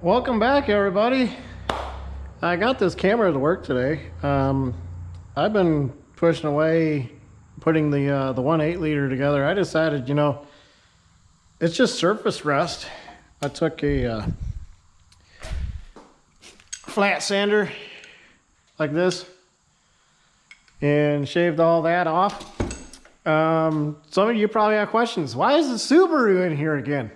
Welcome back, everybody. I got this camera to work today. I've been pushing away putting the 1.8 liter together. I decided, it's just surface rust. I took a flat sander like this and shaved all that off. Some of you probably have questions. Why is the Subaru in here again?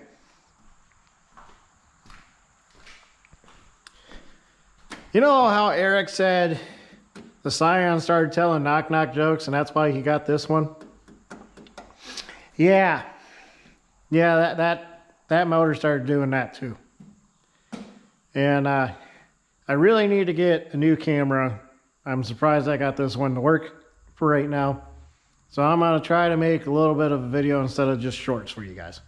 You know how Eric said the Scion started telling knock-knock jokes and that's why he got this one? Yeah, that motor started doing that too. And I really need to get a new camera. I'm surprised I got this one to work for right now. So I'm gonna try to make a little bit of a video instead of just shorts for you guys.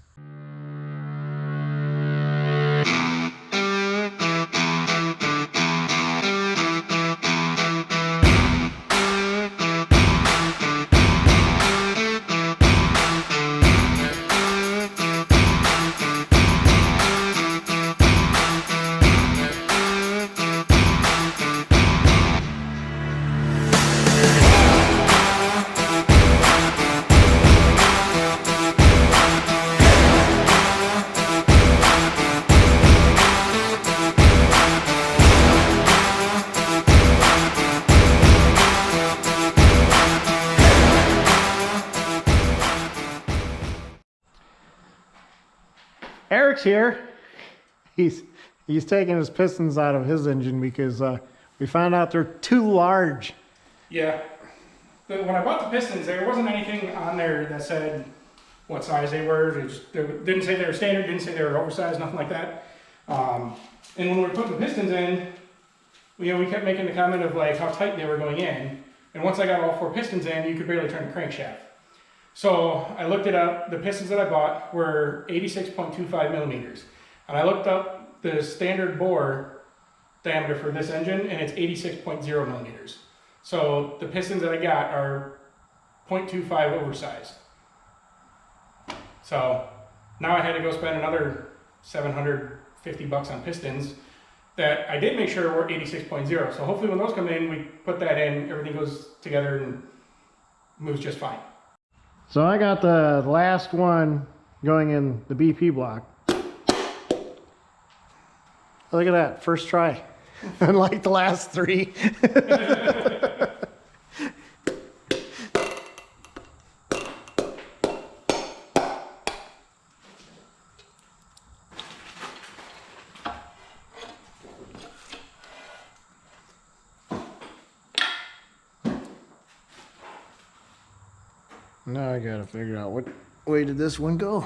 Eric's here. He's taking his pistons out of his engine because we found out they're too large. Yeah. When I bought the pistons, there wasn't anything on there that said what size they were. They didn't say they were standard, didn't say they were oversized, nothing like that. And when we were putting the pistons in, we kept making the comment of like how tight they were going in. And once I got all 4 pistons in, you could barely turn the crankshaft. So I looked it up. The pistons that I bought were 86.25 millimeters. And I looked up the standard bore diameter for this engine, and it's 86.0 millimeters. So the pistons that I got are 0.25 oversized. So now I had to go spend another $750 on pistons that I did make sure were 86.0. So hopefully when those come in, we put that in, everything goes together and moves just fine. So I got the last one going in the BP block. Look at that, first try. Unlike the last 3. Now I gotta figure out what way did this one go.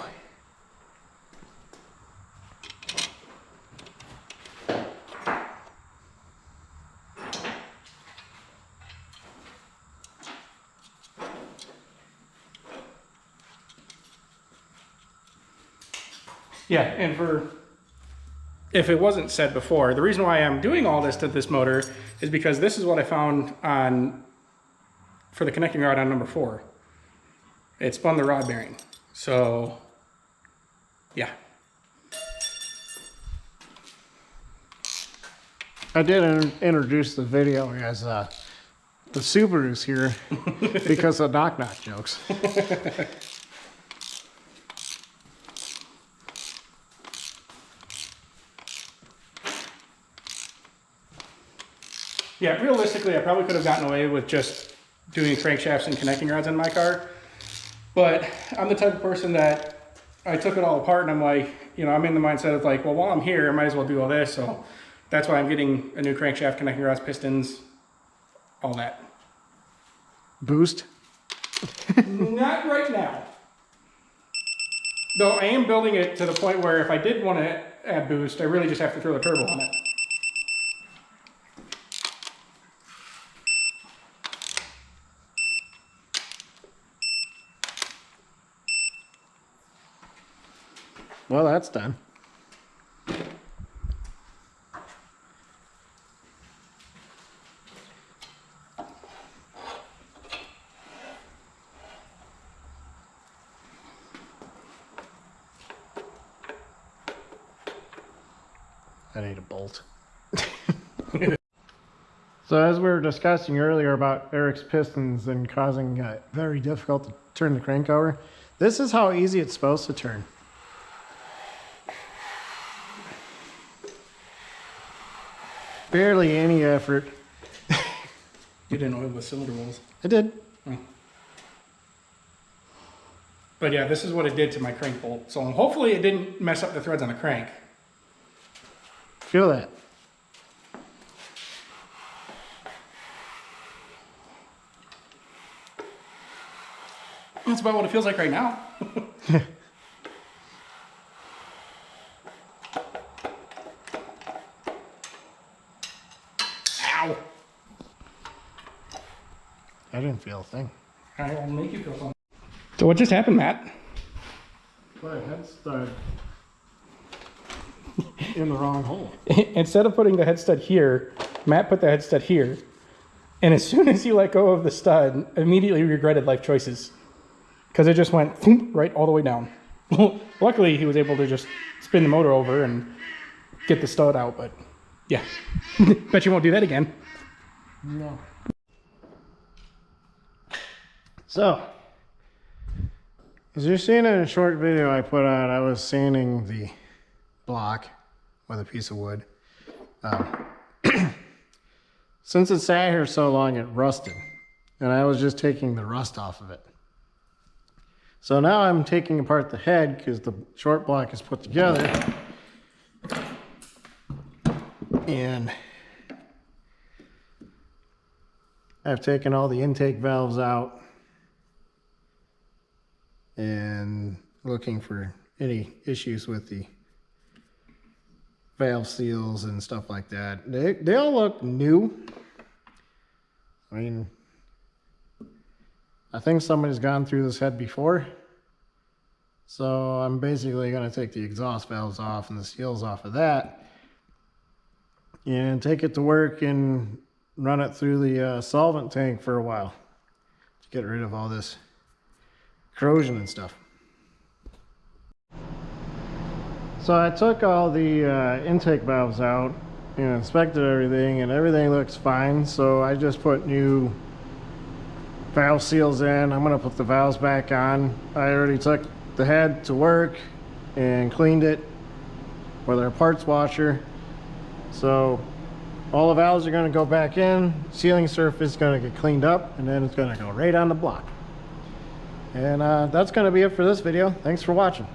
Yeah, and if it wasn't said before, the reason why I'm doing all this to this motor is because this is what I found for the connecting rod on number 4. It spun the rod bearing. So, yeah. I did introduce the video as the Subaru's here because of knock-knock jokes. Yeah, realistically, I probably could have gotten away with just doing crankshafts and connecting rods in my car. But I'm the type of person that I took it all apart and I'm like, I'm in the mindset of like, well, while I'm here, I might as well do all this. So that's why I'm getting a new crankshaft, connecting rods, pistons, all that. Boost? Not right now. Though I am building it to the point where if I did want to add boost, I really just have to throw the turbo on it. Well, that's done. I need a bolt. So as we were discussing earlier about Eric's pistons and causing very difficult to turn the crank over, this is how easy it's supposed to turn. Barely any effort. You didn't oil the cylinder walls. I did. Oh. But yeah, this is what it did to my crank bolt. So hopefully it didn't mess up the threads on the crank. Feel that. That's about what it feels like right now. Ow! I didn't feel a thing. I'll make you feel something. So what just happened, Matt? My head stud in the wrong hole. Instead of putting the head stud here, Matt put the head stud here. And as soon as he let go of the stud, immediately regretted life choices. Because it just went thump, right all the way down. Luckily, he was able to just spin the motor over and get the stud out, but yeah. Bet you won't do that again. No. So, as you're seeing in a short video I put out, I was sanding the block with a piece of wood. Since it sat here so long, it rusted. And I was just taking the rust off of it. So now I'm taking apart the head because the short block is put together. And I've taken all the intake valves out and looking for any issues with the valve seals and stuff like that. They all look new. I mean, I think somebody's gone through this head before. So I'm basically going to take the exhaust valves off and the seals off of that and take it to work and run it through the solvent tank for a while to get rid of all this corrosion and stuff. So I took all the intake valves out and inspected everything, and everything looks fine. So I just put new valve seals in. I'm going to put the valves back on. I already took the head to work and cleaned it with our parts washer. So all the valves are going to go back in, sealing surface is going to get cleaned up, and then it's going to go right on the block. And that's going to be it for this video. Thanks for watching.